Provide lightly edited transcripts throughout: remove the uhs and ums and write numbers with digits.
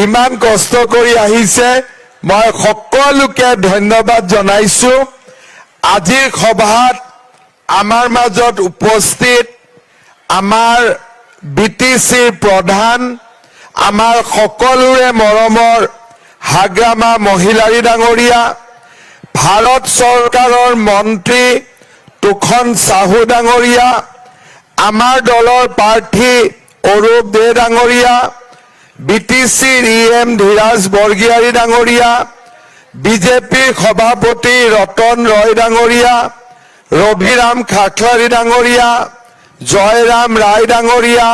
ইমান কষ্ট কৰি আহিছে মই সকলোকে ধন্যবাদ জনাইছো আজিৰ সভাত আমাৰ মাজত উপস্থিত আমাৰ বিটিচিৰ প্ৰধান আমাৰ সকলোৰে মৰমৰ হাগ্ৰামা মহিলাৰী ডাঙৰীয়া ভাৰত চৰকাৰৰ মন্ত্ৰী তুখন সাহু ডাঙৰীয়া আমাৰ দলৰ প্ৰাৰ্থী অৰূপ দে ডাঙৰীয়া বিটিচিৰ ইএম ধীৰাজ বৰগিয়াৰী ডাঙৰীয়া বিজেপিৰ সভাপতি ৰতন ৰয় ডাঙৰীয়া ৰবিৰাম খাখলাৰী ডাঙৰীয়া জয়ৰাম ৰায় ডাঙৰীয়া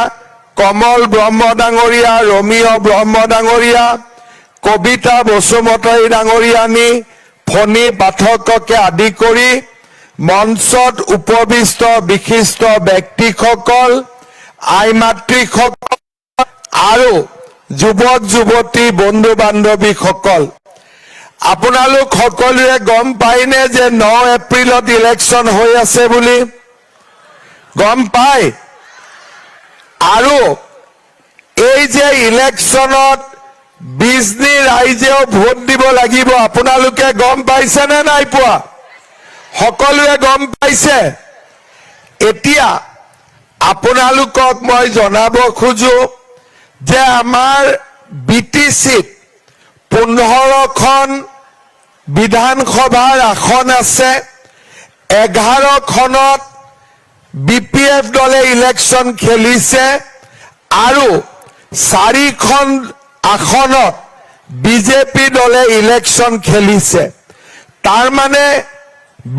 কমল ব্ৰহ্ম ডাঙৰীয়া ৰমিয় ব্ৰহ্ম ডাঙৰীয়া কবিতা বসুমতাৰী ডাঙৰীয়ানী ফণী পাঠককে আদি কৰি মঞ্চত উপবিষ্ট বিশিষ্ট ব্যক্তিসকল আই মাতৃসকল আৰু যুৱক যুৱতী বন্ধু বান্ধৱীসকল আপোনালোক সকলোৱে গম পায়নে যে 9 এপ্ৰিলত ইলেকশ্যন হৈ আছে বুলি গম পায় আৰু এই যে ইলেকশ্যনত বিজনী ৰাইজেও ভোট দিব লাগিব আপোনালোকে গম পাইছে নে নাই পোৱা সকলোৱে গম পাইছে এতিয়া আপোনালোকক মই জনাব খোজো যে আমাৰ বিটিচিত 15খন বিধানসভাৰ আসন আছে 11খনত বিপিএফ দলে ইলেকশ্যন খেলিছে আৰু 4খন আসনত বিজেপি দলে ইলেকশ্যন খেলিছে তাৰ মানে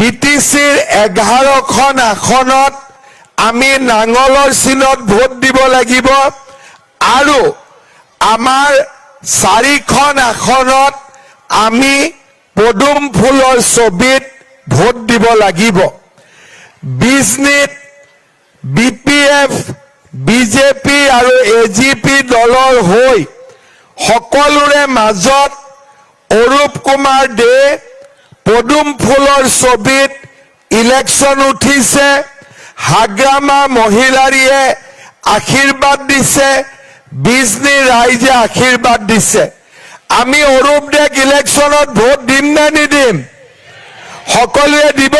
বিটিচিৰ 11খন আসনত আমি নাঙলৰ চিনত ভোট দিব লাগিব আৰু আমাৰ 4খন আসনত আমি পদুম ফুলৰ ছবিত ভোট দিব লাগিব বিজনীত বিপিএফ বিজেপি আৰু এজিপি দলৰ হৈ সকলোৰে মাজত অৰূপ কুমাৰ দে পদুম ফুলৰ ছবিত ইলেকশ্যন উঠিছে হাগ্ৰামা মহিলাৰীয়ে আশীৰ্বাদ দিছে বিজনী ৰাইজে আশীৰ্বাদ দিছে আমি অৰূপ দেক ইলেকশ্যনত ভোট দিম নে নিদিম সকলোৱে দিব